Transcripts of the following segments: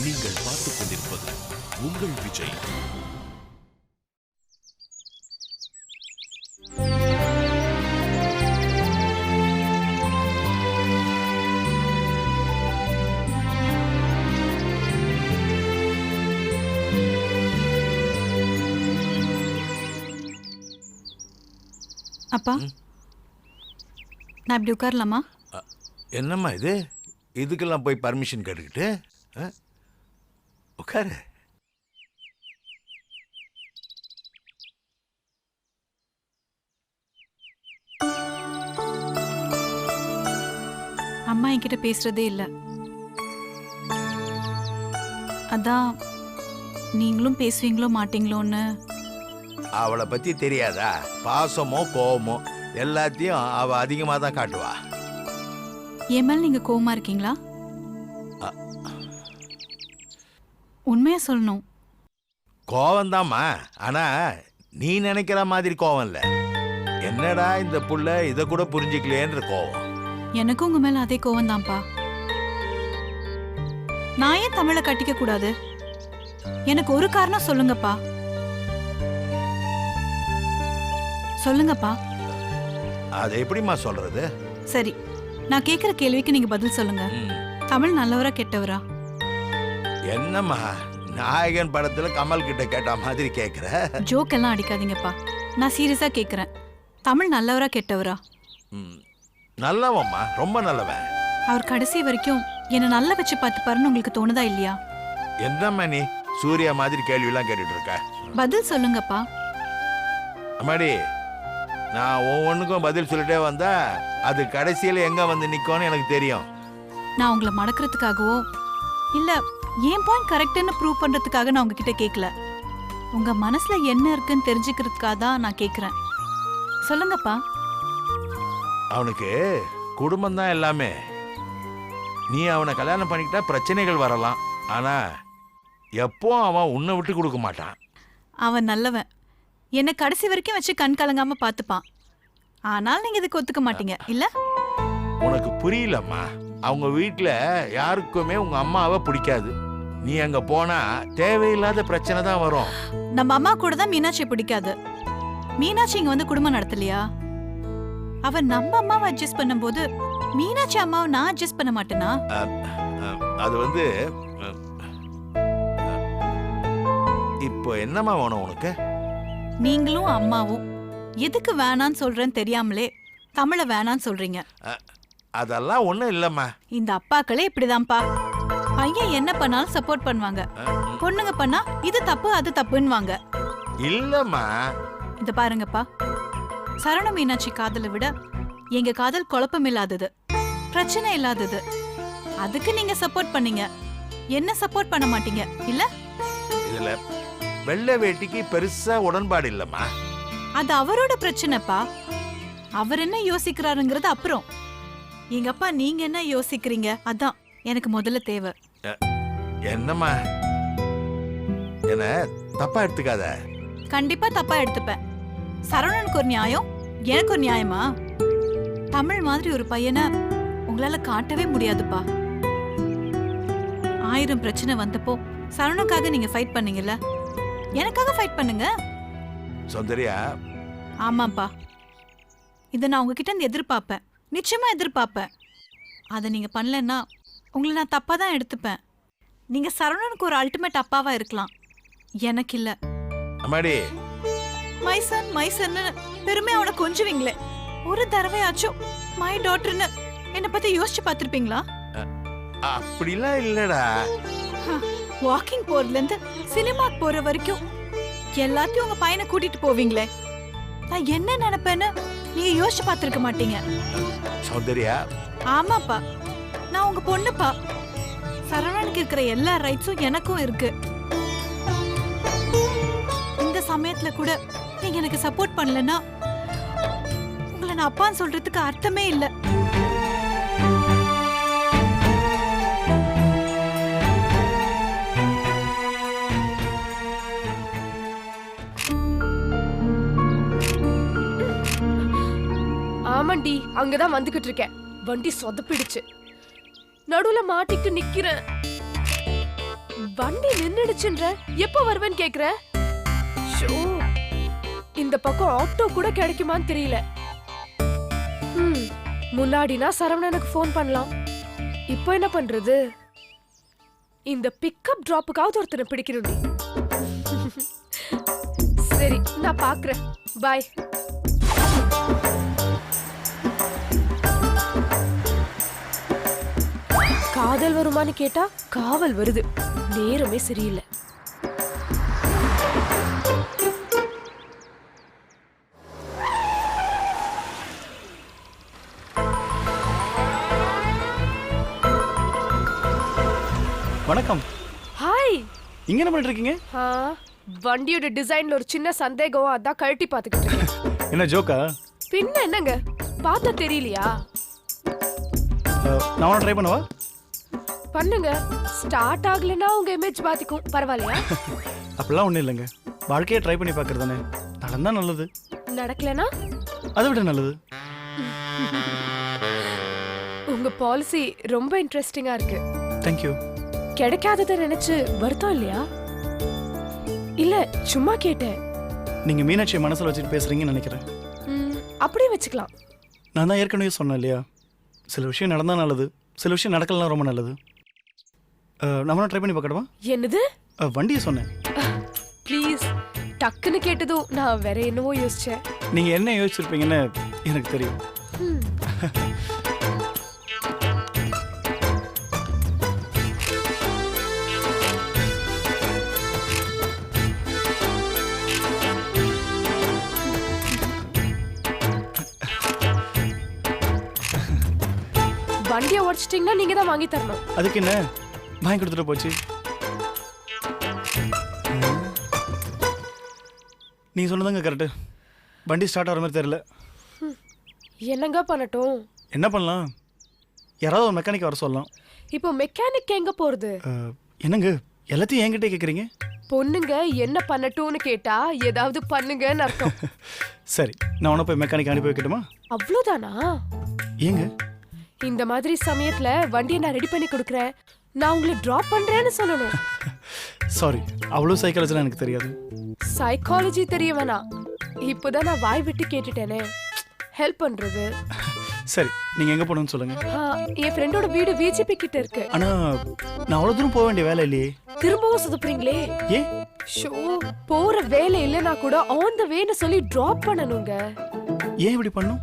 நீங்கள் பார்த்துக் கொண்டிருப்பது உங்கள் விஜய். அப்பா, நான் இப்படி உட்காரலாமா? என்னம்மா இது? இதுக்கெல்லாம் போய் பர்மிஷன் கேட்டுக்கிட்டு உட்காரு. அம்மா என்கிட்ட பேசுறதே இல்லை. அதான் நீங்களும் பேசுவீங்களோ மாட்டீங்களோன்னு. அவளை பத்தி தெரியாதா? பாசமோ கோவமோ எல்லாத்தையும் அவ அதிகமா தான் காட்டுவா. என் மேல நீங்க கோவமா இருக்கீங்களா? உண்மையா சொல்லணும். கோவம்தாம்மா, ஆனா நீ நினைக்கிற மாதிரி கோவம் இல்ல. என்னடா இந்த புள்ள இத கூட புரிஞ்சுக்கலையேன்ற கோவம். எனக்கும் உங்க மேல அதே கோவம் தான்ப்பா. நான் ஏன் தமிழை கட்டிக்க கூடாது? எனக்கு ஒரு காரணம் சொல்லுங்கப்பா. சொல்லுங்கப்பா. அது எப்படிமா சொல்றது? சரி, நான் கேக்குற கேள்விக்கு நீங்க பதில் சொல்லுங்க. தமிழ் நல்லவரா கெட்டவரா? என்னம்மா நாயகன் படத்துல கமல் கிட்ட கேட்ட மாதிரி கேக்குற? ஜோக் எல்லாம் அடிக்காதீங்கப்பா. நான் சீரியஸா கேக்குறேன். தமிழ் நல்லவரா கெட்டவரா? நல்லவம்மா, ரொம்ப நல்லவன். அவர் கடைசி வரைக்கும் என்ன நல்லா வச்சு பார்த்துப்பாருன்னு உங்களுக்கு தோணுதா இல்லையா? என்னம்மா நீ சூர்யா மாதிரி கேள்வி எல்லாம் கேட்டுட்டு இருக்க? பதில் சொல்லுங்கப்பா. அம்மாடி, நான் ஒவ்வொன்றுக்கும் பதில் சொல்லிட்டே வந்தா அது கடைசியில் எங்க வந்து நிற்கும்னு எனக்கு தெரியும். நான் உங்களை மடக்கிறதுக்காகவோ இல்ல ஏன் பாயிண்ட் கரெக்ட்னு ப்ரூவ் பண்றதுக்காக நான் உங்ககிட்ட கேட்கல. உங்க மனசுல என்ன இருக்குன்னு தெரிஞ்சுக்கிறதுக்காக தான் நான் கேட்குறேன். சொல்லுங்கப்பா. அவனுக்கு குடும்பம் தான் எல்லாமே. நீ அவனை கல்யாணம் பண்ணிக்கிட்டா பிரச்சனைகள் வரலாம், ஆனா எப்போ அவன் உன்னை விட்டு கொடுக்க மாட்டான். அவன் நல்லவன். என்னை கடைசி வரைக்கும் வச்சு கண் கலங்காம பார்த்துப்பான். ஆனால் நீங்க இதுக்கு ஒத்துக்க மாட்டீங்க இல்ல? உனக்கு புரியலம்மா. அவங்க வீட்டுல யாருக்குமே உங்க அம்மாவை பிடிக்காது. நீ அங்க போனா தேவையில்லாத பிரச்சனை தான் வரும். நம்ம அம்மா கூட தான் மீனாட்சி பிடிக்காது. மீனாட்சி இங்க வந்து குடும்பம் நடத்தலையா? அவன் நம்ம அம்மாவை அட்ஜஸ்ட் பண்ணும்போது மீனாட்சி அம்மாவை நான் அட்ஜஸ்ட் பண்ண மாட்டேனா? அது வந்து இப்போ என்னம்மா வேணும் உனக்கு? நீங்களும் அம்மாவும் எதுக்கு வேணான்னு சொல்றேன்னு தெரியாமலே தமிழை வேணான்னு சொல்றீங்க. அதெல்லாம் ஒண்ணும் இல்லம்மா. இந்த அப்பாக்களே இப்படிதான்ப்பா. பையன் என்ன பண்ணாலும் சப்போர்ட் பண்ணுவாங்க. பொண்ணுங்க பண்ணா இது தப்பு அது தப்புன்னுவாங்க. இல்லம்மா, இத பாருங்கப்பா. சரவண மீனாட்சி காதலை விட எங்க காதல் குழப்பம் இல்லாதது, பிரச்சனை இல்லாதது. அதுக்கு நீங்க சப்போர்ட் பண்ணீங்க, என்ன சப்போர்ட் பண்ண மாட்டீங்க இல்ல? இதுல வெள்ளை வேட்டிக்கு பெருசா உடன்பாடு இல்லம்மா. அது அவரோட பிரச்சனைப்பா. அவர் என்ன யோசிக்கிறாருங்கிறது அப்புறம். எங்க அப்பா நீங்க என்ன யோசிக்கிறீங்க அதான் எனக்கு முதல்ல தேவை. என்னம்மா, என்ன தப்பா எடுத்துக்காத. கண்டிப்பா தப்பா எடுத்துப்பேன். சரவணனுக்கு ஒரு நியாயம், எனக்கு ஒரு நியாயமா? தமிழ் மாதிரி ஒரு பையனை உங்களால காட்டவே முடியாதுப்பா. 1000 பிரச்சனை வந்தப்போ சரவணனுக்காக நீங்க ஃபைட் பண்ணீங்கல்ல, எனக்காக ஃபைட் பண்ணுங்க. சௌந்தர்யா. ஆமாப்பா, இதை நான் உங்ககிட்ட இருந்து எதிர்பார்ப்பேன், நிச்சயமா எதிர்பார்ப்பேன். அதை நீங்க பண்ணலன்னா உங்களை நான் தப்பா தான் எடுத்துப்பேன். நீங்க சரவணனுக்கு ஒரு அல்டிமேட் அப்பாவா இருக்கலாம், எனக்கு இல்ல. அம்மாடி, மைசன் மைசன்னு பெருமை அவனை கொஞ்சுவீங்களே, ஒரு தடவையாச்சும் மை டாட்டர்னு என்னை பத்தி யோசிச்சு பார்த்திருப்பீங்களா? அப்படிலாம் இல்லடா. வாக்கிங் போறதுல இருந்து சினிமாக்கு போற வரைக்கும் எல்லாத்தையும் உங்க பையனை கூட்டிட்டு போவீங்களே, நான் என்ன நினைப்பேன்னு நீங்க யோசிச்சு பார்த்திருக்க மாட்டீங்க. சௌந்தர்யா. ஆமாப்பா, நான் உங்க பொண்ணுப்பா. சரவணனுக்கு இருக்கிற எல்லா ரைட்ஸும் எனக்கும் இருக்கு. இந்த சமயத்துல கூட நீங்க எனக்கு சப்போர்ட் பண்ணலன்னா உங்களை நான் அப்பான்னு சொல்றதுக்கு அர்த்தமே இல்ல. ஆமாண்டி, அங்கதான் வந்துகிட்டு இருக்கேன். வண்டி சொதப்பிடுச்சு, நடுவுல மாட்டிட்டு நிக்கிறேன். வண்டி நின்னுடுச்சுன்ற எப்ப வருவேன்னு கேக்குற? ஷோ, இந்த பக்கம் ஆட்டோ கூட கிடைக்குமான்னு தெரியல. முன்னாடினா சரவணனுக்கு ஃபோன் பண்ணலாம். இப்போ என்ன பண்றது? இந்த பிக்கப் டிராப்புக்காவது ஒருத்தனை பிடிக்கணும்டி. சரி, நான் பாக்குறேன். பாய். காதல் வருமான்னு கேட்டா காவல் வருது. நேரமே சரியில்லை. வணக்கம். ஹாய். இங்க என்ன பண்ணிட்டு இருக்கீங்க? வண்டியோட டிசைன்ல ஒரு சின்ன சந்தேகம், அதான் கழட்டி பாத்துக்கிட்டு இருக்கேன். என்ன ஜோக்கா? பின்ன என்னங்க, பார்த்தா தெரியலையா? நான் ட்ரை பண்ணவா? பண்ணுங்க. ஸ்டார்ட் ஆகலனா உங்க இமேஜ் பாதிக்கும். பரவாயில்லையா? அப்படிலாம் ஒண்ணும் இல்லைங்க. வாழ்க்கையை ட்ரை பண்ணி பார்க்கறது தானே. நடந்தா நல்லது, நடக்கலனா அதை விட நல்லது. உங்க பாலிசி ரொம்ப இன்ட்ரெஸ்டிங்கா இருக்கு. தேங்க்யூ. கிடைக்காததை நினைச்சு வருத்தம் இல்லையா? இல்ல, சும்மா கேட்டேன். நீங்க மீனாட்சியை மனசுல வச்சுட்டு பேசுறீங்கன்னு நினைக்கிறேன். அப்படியே வச்சுக்கலாம். நான் தான் ஏற்கனவே சொன்னேன் இல்லையா, சில விஷயம் நடந்தா நல்லது, சில விஷயம் நடக்கலாம் ரொம்ப நல்லது. நம்ம ட்ரை பண்ணி பார்க்கணுமா? என்னது? வண்டியை சொன்னேன். ப்ளீஸ். டக்குன்னு கேட்டதும் நான் வேற என்னவோ யோசிச்சேன். நீங்க என்ன யோசிச்சிருப்பீங்கன்னு எனக்கு தெரியும். வண்டியை உடைச்சிட்டீங்கன்னா நீங்க தான் வாங்கி தரணும். அதுக்கு என்ன, வாங்கி கொடுத்துட்டு போச்சு. நீ சொன்னதுங்க கரெக்டு. வண்டி ஸ்டார்ட் ஆகிற மாதிரி தெரியல. என்னங்க பண்ணட்டும்? என்ன பண்ணலாம்? யாராவது ஒரு மெக்கானிக் வர சொல்லலாம். இப்போ மெக்கானிக் எங்க போறது? என்னங்க எல்லாத்தையும் என்கிட்டே கேட்குறீங்க? பொண்ணுங்க என்ன பண்ணட்டும்னு கேட்டா ஏதாவது பண்ணுங்கன்னு அர்த்தம். சரி, நான் உன போய் மெக்கானிக் அனுப்பி வைக்கட்டுமா? அவ்வளோதானா? ஏங்க இந்த மாதிரி சமயத்துல வண்டியை நான் ரெடி பண்ணி கொடுக்குறேன், நான் உங்களை டிராப் பண்றேன்னு சொல்லணும். சாரி, அவ்வளோ சைக்காலஜிலாம் எனக்கு தெரியாது. சைக்காலஜி தெரிய வேணாம். இப்போதான் நான் வாய் விட்டு கேட்டுட்டேனே. ஹெல்ப் பண்றது. சரி, நீங்க எங்க போகணும்னு சொல்லுங்க. என் ஃப்ரெண்டோட வீடு விஜிபி கிட்ட இருக்கு. ஆனா நான் அவ்வளோ தூரம் போக வேண்டிய வேலை இல்லையே. திரும்பவும் சுதுப்புறீங்களே. ஏ ஷோ, போற வேலை இல்லைன்னா கூட ஆன் த வேன்னு சொல்லி டிராப் பண்ணணுங்க. ஏன் இப்படி பண்ணும்?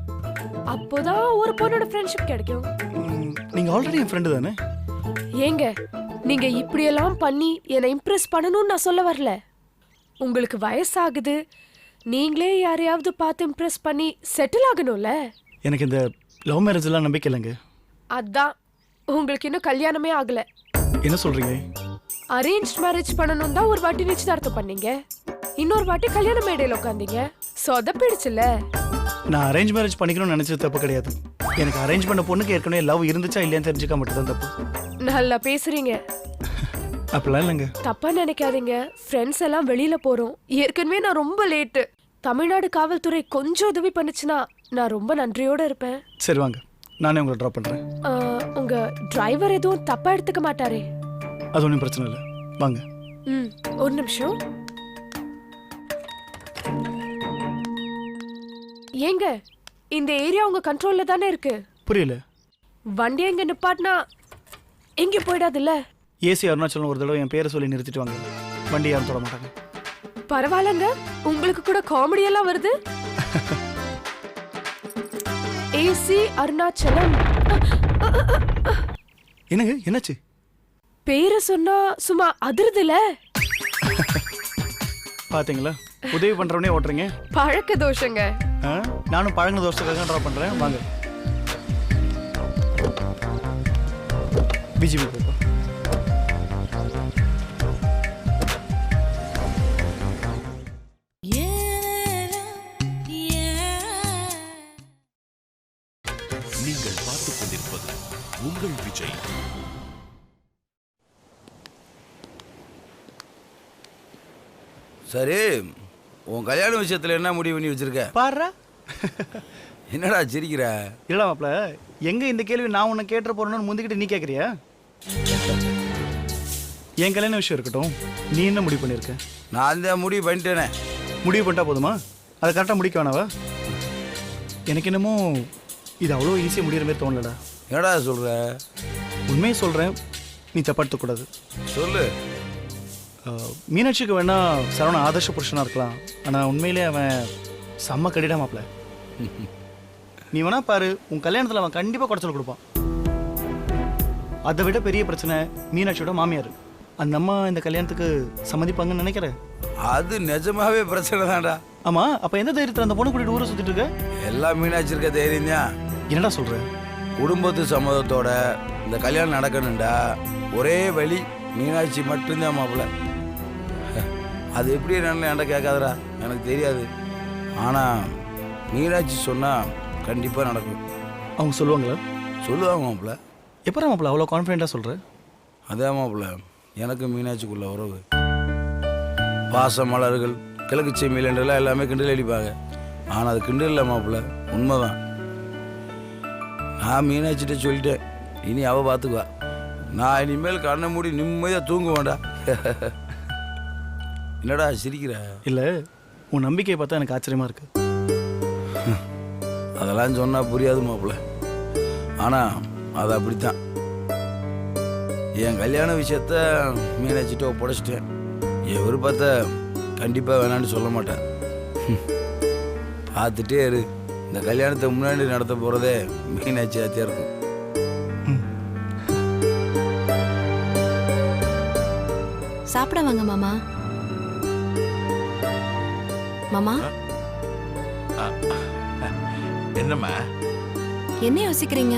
அப்போதான் ஒரு பொண்ணோட ஃப்ரெண்ட்ஷிப் கிடைக்கும். நீங்க ஆல்ரெடி என் ஃப்ரெண்டு தானே. ஏங்க, நீங்க இப்படியெல்லாம் பண்ணி என்னை இம்ப்ரெஸ் பண்ணணும்னு நான் சொல்ல வரல. உங்களுக்கு வயசாகுது, நீங்களே யாரையாவது பார்த்து இம்ப்ரெஸ் பண்ணி செட்டில் ஆகணும்ல. எனக்கு இந்த லவ் மேரேஜ் எல்லாம் நம்பிக்கை இல்லைங்க. அதான் உங்களுக்கு இன்னும் கல்யாணமே ஆகல. என்ன சொல்றீங்க? அரேஞ்ச் மேரேஜ் பண்ணணும் தான் ஒரு வாட்டி நிச்சயதார்த்தம் பண்ணீங்க, இன்னொரு வாட்டி கல்யாண மேடையில் உட்காந்தீங்க. சொதப்பிடுச்சுல. நான் அரேஞ்ச் மேரேஜ் பண்ணிக்கணும்னு நினைச்சது தப்பு கிடையாது. எனக்கு அரேஞ்ச் பண்ண பொண்ணுக்கு ஏற்கனவே லவ் இருந்துச்சா இல்லையான்னு தெரிஞ்சுக்க மட்டும் தான் தப்பு. நல்லா பேசுறீங்க. அப்படிலாம் இல்லைங்க. தப்பா நினைக்காதீங்க. ஃப்ரெண்ட்ஸ் எல்லாம் வெளியில போறோம். ஏற்கனவே நான் ரொம்ப லேட்டு. தமிழ்நாடு காவல்துறை கொஞ்சம் உதவி பண்ணுச்சுன்னா நான் ரொம்ப நன்றியோட இருப்பேன். சரி வாங்க, நானே உங்களை ட்ராப் பண்றேன். உங்க டிரைவர் எதுவும் தப்பா எடுத்துக்க மாட்டாரே? அது ஒன்றும் பிரச்சனை இல்லை, வாங்க. ஒரு நிமிஷம். ஏங்க, இந்த ஏரியா உங்க கண்ட்ரோல்ல தானே இருக்கு? புரியல. வண்டி எங்க நிப்பாட்டினா எங்க போயிடாதுல்ல? ஏசி அருணாச்சலம் ஒரு தடவை என் பேரை சொல்லி நிறுத்திட்டு வாங்க, வண்டி யாரும் தொட மாட்டாங்க. பரவாயில்லங்க, உங்களுக்கு கூட காமெடி எல்லாம் வருது. ஏசி அருணாச்சலம். என்னங்க என்னாச்சு? பேரை சொன்னா சும்மா அதிருதுல. பாத்தீங்களா, உதவி பண்றவனே ஓட்டுறீங்க. பழக்க தோஷங்க. நானும் பழங்க தோஷத்துக்காக ட்ராப் பண்றேன், வாங்க. பிஜிபி போப்பா. நீங்கள் பார்த்துக் கொண்டிருப்பது உங்கள் விஜய். சரி, உன் கல்யாண விஷயத்துல என்ன முடிவு பண்ணி வச்சிருக்க? பாரு. என்னடா சிரிக்கிற? இல்ல மாப்ள, எங்க இந்த கேள்வி நான் உன்னை கேட்டு போறேன்னு முந்திக்கிட்டு நீ கேக்குறியா? என் கல்யாண விஷயம் இருக்கட்டும், நீ என்ன முடிவு பண்ணியிருக்க? நான் தான் முடிவு பண்ணிட்டேனே. முடிவு பண்ணிட்டா போதுமா? அதை கரெக்டாக முடிக்க வேணாவா? எனக்கு என்னமோ இது அவ்வளோ ஈஸியாக முடிகிற மாதிரி தோணலடா. என்னடா சொல்கிற? உண்மையை சொல்கிறேன், நீ தப்படுத்தக்கூடாது. சொல்லு. மீனாட்சிக்கு வேணா சரவணன் ஆதர்ஷ புருஷனாக இருக்கலாம், ஆனால் உண்மையிலே அவன் செம்ம கடிடா மாப்பிள்ள. நீ வேணா பாரு, உன் கல்யாணத்தில் அவன் கண்டிப்பாக குறைச்சல் கொடுப்பான். அதை விட பெரிய பிரச்சனை மீனாட்சியோட மாமியார். அந்த அம்மா இந்த கல்யாணத்துக்கு சம்மதிப்பாங்கன்னு நினைக்கிறேன். அது நிஜமாவே பிரச்சனை தான்டா. ஆமாம், அப்போ எந்த தைரியத்தில் அந்த பொண்ணு கூட்டிட்டு ஊரை சுற்றிட்டு இருக்க? எல்லாம் மீனாட்சி இருக்க தைரியம் தான். என்னடா சொல்கிற? குடும்பத்து சம்மதத்தோட இந்த கல்யாணம் நடக்கணும்டா. ஒரே வழி மீனாட்சி மட்டும்தான் மாப்பிள்ள. அது எப்படி என்னன்னு என்கிட்ட கேட்காதடா, எனக்கு தெரியாது. ஆனால் மீனாட்சி சொன்னால் கண்டிப்பாக நடக்கும். அவங்க சொல்லுவாங்களா? சொல்லுவாங்க மாப்பிள்ள. எப்போ மாப்பிள்ள அவ்வளோ கான்ஃபிடென்ட்டாக சொல்கிற? அதே மாப்பிள்ள, எனக்கு மீனாட்சிக்குள்ள உறவு, பாச மலர்கள், கிழக்கு செம்மியிலன்றெல்லாம் எல்லாமே கிண்டல் அடிப்பாங்க. ஆனால் அது கிண்டல் இல்லை மாப்பிள்ள, உண்மைதான். நான் மீனாட்சிட்ட சொல்லிட்டேன், இனி அவள் பார்த்துக்குவா. நான் இனிமேல் கண்ணை மூடி நிம்மதியாக தூங்குவேன்டா. என்னடா சிரிக்கிற? இல்லை, உன் நம்பிக்கையை பார்த்தா எனக்கு ஆச்சரியமாக இருக்கு. அதெல்லாம் சொன்னால் புரியாது மாப்பிள்ள, ஆனால் அது அப்படித்தான். என் கல்யாண விஷயத்த மீனாட்சிட்ட ஒப்படைச்சிட்டேன். என் விருப்பத்தை கண்டிப்பாக வேணான்னு சொல்ல மாட்டேன். பார்த்துட்டே இரு, இந்த கல்யாணத்தை முன்னாடி நடத்த போகிறதே மீனாட்சி ஆத்தியா இருக்கும். சாப்பிட வாங்க மாமா. மாமா, என்னம்மா? என்ன யோசிக்கிறீங்க?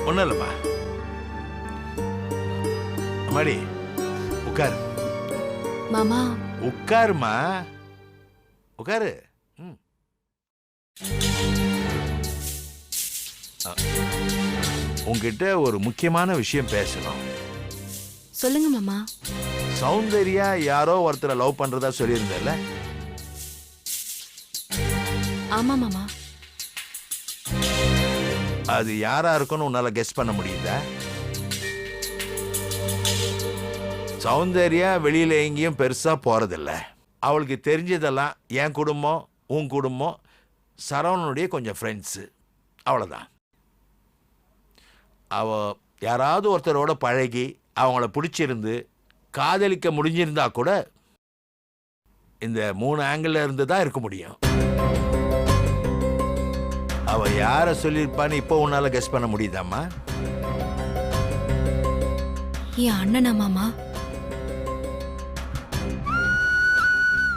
ஒன்றும் இல்லைம்மா. அம்மாடி உட்காரு. மாமா, உட்காருமா, உட்காரு. ம். உங்ககிட்ட ஒரு முக்கியமான விஷயம் பேசணும். சொல்லுங்க மாமா. சௌந்தர்யா யாரோ ஒருத்தரை லவ் பண்றதா சொல்லியிருந்தல? ஆமா மாமா. அது யாரா இருக்குன்னு உன்னால கெஸ் பண்ண முடியுதா? சௌந்தர்யா வெளியில எங்கேயும் பெருசா போறதில்ல. அவளுக்கு தெரிஞ்சதெல்லாம் என் குடும்பம், உன் குடும்பம், சரவணனுடைய கொஞ்சம் ஃப்ரெண்ட்ஸு, அவ்வளோதான். அவ யாராவது ஒருத்தரோட பழகி அவங்கள பிடிச்சிருந்து காதலிக்க முடிஞ்சிருந்தா கூட இந்த 3 ஆங்கிள் இருந்து தான் இருக்க முடியும். அவ யார சொல்லியிருப்பான்னு இப்போ உன்னால கெஸ் பண்ண முடியுதாம்மா? என் அண்ணனா மாமா?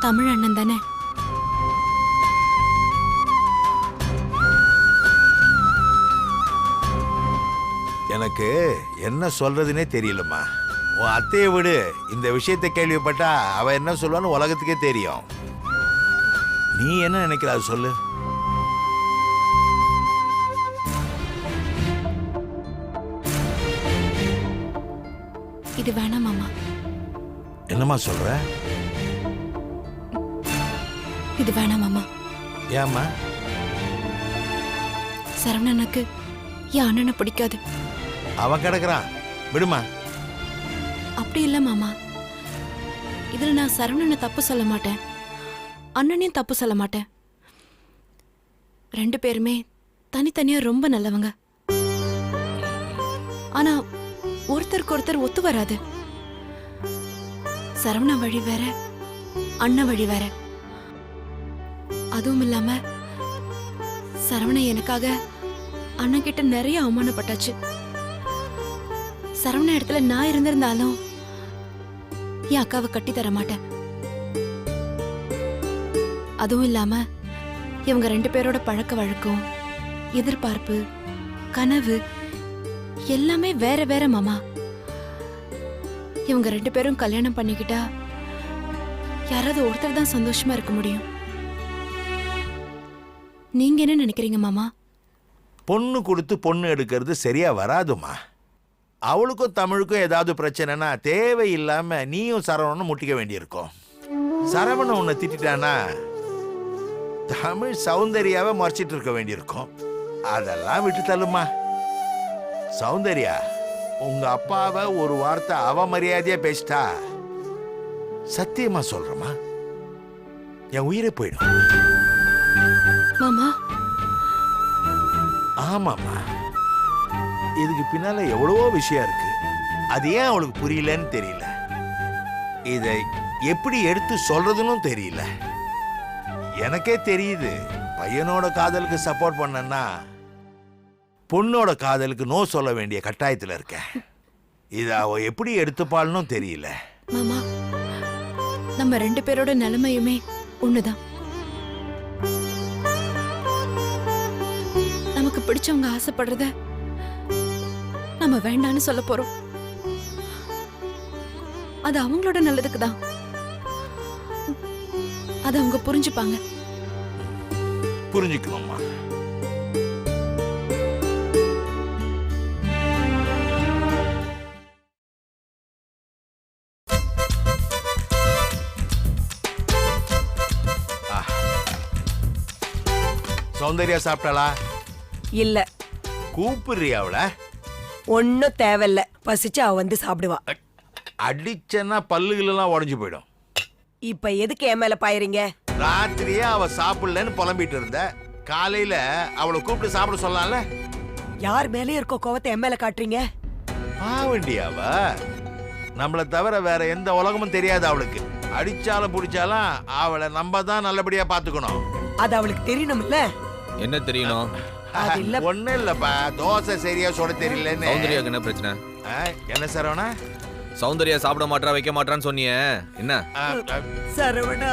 தமிழ் அண்ணன் தானே? எனக்கு என்ன சொல்றதுனே தெரியலம்மா. உன் அத்தையை விடு, இந்த விஷயத்தை கேள்விப்பட்டா அவ என்ன சொல்லுவான்னு உலகத்துக்கே தெரியும். நீ என்ன நினைக்கிற அது சொல்லு. இது வேணாம் மாமா. என்னம்மா சொல்ற? இது வேணாம் மாமா. ஏம்மா? சரவணனுக்கு என் அண்ணனை பிடிக்காது. அவன் கிடக்குறான், விடுமா. அப்படி இல்ல மாமா. இதுல நான் சரவணனை தப்பு சொல்ல மாட்டேன், அண்ணனையும் தப்பு சொல்ல மாட்டேன். 2 பேருமே தனித்தனியா ரொம்ப நல்லவங்க. ஆனா ஒருத்தருக்கு ஒருத்தர் ஒத்து வராது. சரவண வழி வேற, அண்ணன் வழி வேற. அதுவும் இல்லாம சரவண எனக்காக அண்ணன் கிட்ட நிறைய அவமானப்பட்டாச்சு. சரவண இடத்துல நான் இருந்திருந்தாலும் என் அக்காவை கட்டி தர மாட்டேன். அதுவும் இல்லாம இவங்க 2 பேரோட பழக்க வழக்கம், எதிர்பார்ப்பு, கனவு எல்லாமே வேற வேற மாமா. இவங்க 2 பேரும் கல்யாணம் பண்ணிக்கிட்டா யாராவது ஒருத்தர் தான் சந்தோஷமா இருக்க முடியும். நீங்க என்ன நினைக்கிறீங்க மாமா? பொண்ணு கொடுத்து பொண்ணு எடுக்கிறது சரியா வராதுமா. அவளுக்கும் தமிழுக்கும் ஏதாவது பிரச்சனைனா தேவையில்லாம நீயும் சரவணனும் முட்டிக்க வேண்டியிருக்கும். சரவணன் உன்னை திட்டானா தமிழ் சௌந்தர்யாவை மறைச்சிட்டு இருக்க வேண்டியிருக்கும். அதெல்லாம் விட்டு தள்ளுமா. சௌந்தர்யா உங்க அப்பாவை ஒரு வார்த்தை அவமரியாதையா பேசிட்டா சத்தியமா சொல்றமா என் உயிரே போயிடும். மாமா ஆமாம்மா, இதுக்கு பின்னால எவ்வளவோ விஷயம் இருக்கு. அது ஏன் அவளுக்கு புரியலன்னு தெரியல. இதை எப்படி எடுத்து சொல்றதுன்னு தெரியல. எனக்கே தெரியுது, பையனோட காதலுக்கு சப்போர்ட் பண்ணனா பொண்ணோட காதலுக்கு நோ சொல்ல வேண்டிய கட்டாயத்தில் இருக்க. இதை அவ எப்படி எடுத்துப்பாள்னு தெரியல. மாமா நம்ம 2 பேரோட நிலைமையுமே ஒண்ணுதான். நமக்கு பிடிச்சவங்க ஆசைப்படுறத நம்ம வேண்டான்னு சொல்ல போறோம். அது அவங்களோட நல்லதுக்கு தான். அதை அவங்க புரிஞ்சுப்பாங்க. புரிஞ்சுக்கணும்மா. சௌந்தர்யா சாப்பிட்டாளா? இல்ல, கூப்பிடுறியா அவள? ஒன்னும் தேவையில்ல. பசிச்சு அவ வந்து சாப்பிடுவா. அடிச்சேன்னா பல்லுகளெல்லாம் உடஞ்சு போயிடும். இப்ப எதுக்கு என் மேல பாயறீங்க? ராத்திரியே அவ சாப்பிடலன்னு புலம்பிட்டு இருந்த. காலையில அவளை கூப்பிட்டு சாப்பிட சொல்லலாம்ல. யார் மேலே இருக்க கோவத்தை என் மேல காட்டுறீங்க? பாவண்டியாவ நம்மளை தவிர வேற எந்த உலகமும் தெரியாது அவளுக்கு. அடிச்சாலும் பிடிச்சாலும் அவளை நம்ம தான் நல்லபடியா பாத்துக்கணும். அது அவளுக்கு தெரியணும்ல. என்ன தெரியணும்? அது இல்ல. ஒண்ணும் இல்லப்பா, தோசை சரியா சுட தெரியலன்னு. சௌந்தர்யாக்கு என்ன பிரச்சனை? என்ன சரவணா? சௌந்தர்யா சாப்பிட மாட்டா வைக்க மாட்டான்னு சொன்னியே, என்ன? சரவணா,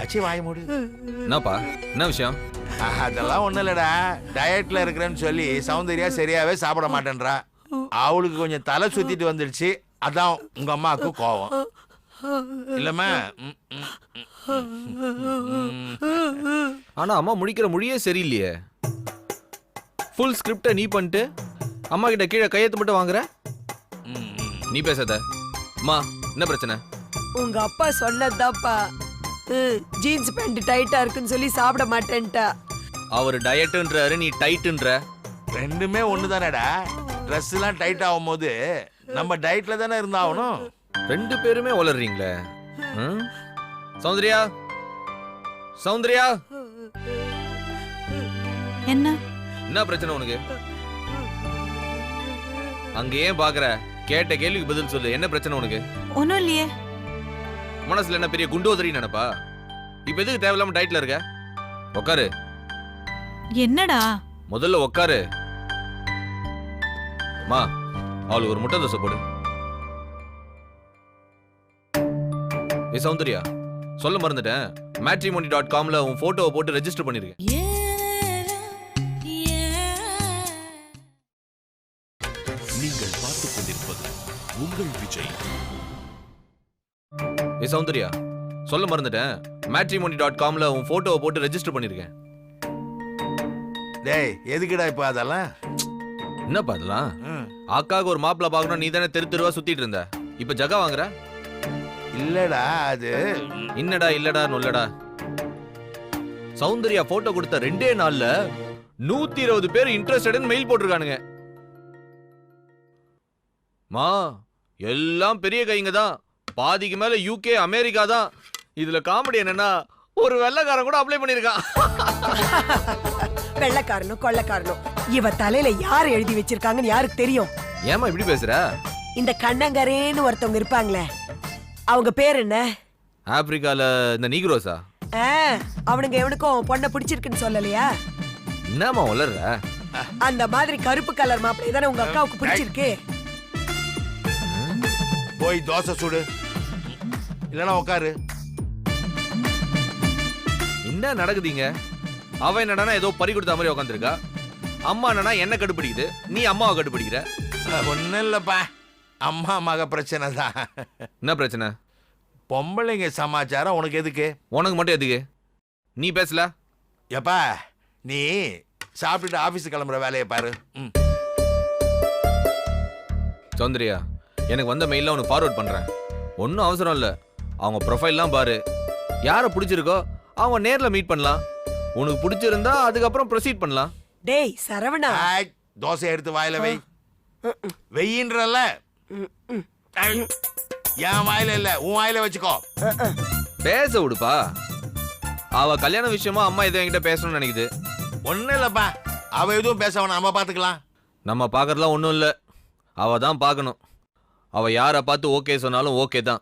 அச்சி வாய மூடு. என்னப்பா, என்ன விஷயம்? அதெல்லாம் ஒண்ணும் இல்லடா, டயட்ல இருக்கிறேன்னு சொல்லி சௌந்தர்யா சரியாவே சாப்பிட மாட்டேன்றா. அவளுக்கு கொஞ்சம் தலை சுத்திட்டு வந்துடுச்சு. அதான் உங்க அம்மாவுக்கு கோவம் இல்லம்மா. ஆனா அம்மா முடிக்கிற மொழியே சரியில்லையே. ஃபுல் ஸ்கிரிப்டை நீ பண்ணிட்டு அம்மா கிட்ட கீழே கையெழுத்து மட்டும் வாங்குற. நீ பேசாத. அம்மா என்ன பிரச்சனை? உங்க அப்பா சொன்னதாப்பா. ஜீன்ஸ் பேண்ட் டைட்டா இருக்குன்னு சொல்லி சாப்பிட மாட்டேன்ட்டா. அவர் டயட்டுன்றாரு, நீ டைட்டுன்ற. ரெண்டுமே ஒண்ணுதானடா. ட்ரெஸ் எல்லாம் டைட் ஆகும் போது நம்ம டயட்ல தானே இருந்தாகணும். 2 பேருமே வளர்றீங்களே. சௌந்தர்யா, சௌந்தர்யா, என்ன என்ன பிரச்சனை உனக்கு? அங்க ஏன் பாக்குற? கேட்ட கேள்விக்கு பதில் சொல்லு. என்ன பிரச்சனை உனக்கு? ஒன்றும் இல்லையே. மனசுல என்ன பெரிய குண்டோதரி நினைப்பா? இப்ப எதுக்கு தேவையில்லாம டயட்ல இருக்க? உக்காரு. என்னடா? முதல்ல உக்காரு. மா, அவளுக்கு ஒரு முட்டை தோசை போடு. ஏ சௌந்தர்யா, சொல்ல மறந்துட்டேன். matrimony.comல உன் போட்டோவை போட்டு ரெஜிஸ்டர் பண்ணிருக்கேன். நீங்கள் பார்த்துக் கொண்டிருப்பது உங்கள் விஜய். ஏ சௌந்தர்யா, சொல்ல மறந்துட்டேன். matrimony.comல உன் போட்டோவை போட்டு ரெஜிஸ்டர் பண்ணிருக்கேன். டேய், எதுக்குடா இப்ப அதெல்லாம்? என்னப்பா அதெல்லாம்? அக்காவுக்கு ஒரு மாப்பிள்ள பார்க்கணும், நீ தானே தெருவா சுத்திட்டு இருந்த. இப்ப ஜகா வாங்குற? இல்லடா, அது என்னடா இல்லடா நொல்லடா. சௌந்தர்யா போட்டோ கொடுத்த 2 நாள்ல 120 பேர் இன்ட்ரெஸ்டட்னு மெயில் போட்டிருக்கானுங்க. மா, எல்லாம் பெரிய கைங்க தான். பாதிக்கு மேல UK, அமெரிக்கா தான். இதுல காமெடி என்னன்னா, ஒரு வெள்ளைக்காரன் கூட அப்ளை பண்ணிருக்கான். வெள்ளைக்காரனும் கொள்ளைக்காரனும் இவ தலையில யார் எழுதி வச்சிருக்காங்கன்னு யாருக்கு தெரியும்? ஏமா இப்படி பேசுற? இந்த கண்ணங்கரேன்னு ஒருத்தவங்க இருப்பாங்களே, அவங்க பேர் என்ன? ஆப்பிரிக்கால இந்த நீக்ரோஸா? அவனுங்க எவனுக்கும் பொண்ணை பிடிச்சிருக்குன்னு சொல்லலையா? என்னமா வளர்ற? அந்த மாதிரி கருப்பு கலர் மாப்பிள்ளை தானே உங்க அக்காவுக்கு பிடிச்சிருக்கு. போய் தோசை சுடு, இல்லனா உட்காரு. என்ன நடக்குதுங்க? அவ என்னடா ஏதோ பறி கொடுத்த மாதிரி உட்காந்துருக்கா. அம்மா என்னன்னா என்ன கடுப்பிடிக்குது, நீ அம்மாவை கடுப்பிடிக்கிற. ஒன்னும் இல்லப்பா, அம்மா மக பிரச்சனை தான். என்ன பிரச்சனை? பொம்பளைங்க சமாச்சாரம் உனக்கு எதுக்கு? உனக்கு மட்டும் எதுக்கு? நீ பேசல. எப்பா, நீ சாப்பிட்டுட்டு ஆபீஸ் கிளம்புற வேலையை பாரு. சௌந்தர்யா, எனக்கு வந்த மெயில உனக்கு ஃபார்வர்ட் பண்றேன். ஒன்றும் அவசரம் இல்லை. அவங்க ப்ரொஃபைல்லாம் பாரு. யாரை பிடிச்சிருக்கோ அவங்க நேரில் மீட் பண்ணலாம். உனக்கு பிடிச்சிருந்தா அதுக்கப்புறம் ப்ரொசீட் பண்ணலாம். டேய் சரவணா. ஆய், தோசை எடுத்து வாயில வை. வெயின்றல்ல. என் வாயில இல்ல, உன் வாயில வச்சுக்கோ. பேச விடுப்பா. அவ கல்யாண விஷயமா அம்மா எதுவும் என்கிட்ட பேசணும்னு நினைக்குது. ஒன்னும் இல்லப்பா, அவ எதுவும் பேச வேணாம், நம்ம பாத்துக்கலாம். நம்ம பார்க்கறதுலாம் ஒன்றும் இல்லை, அவ தான் பார்க்கணும். அவ யாரை பார்த்து ஓகே சொன்னாலும் ஓகே தான்.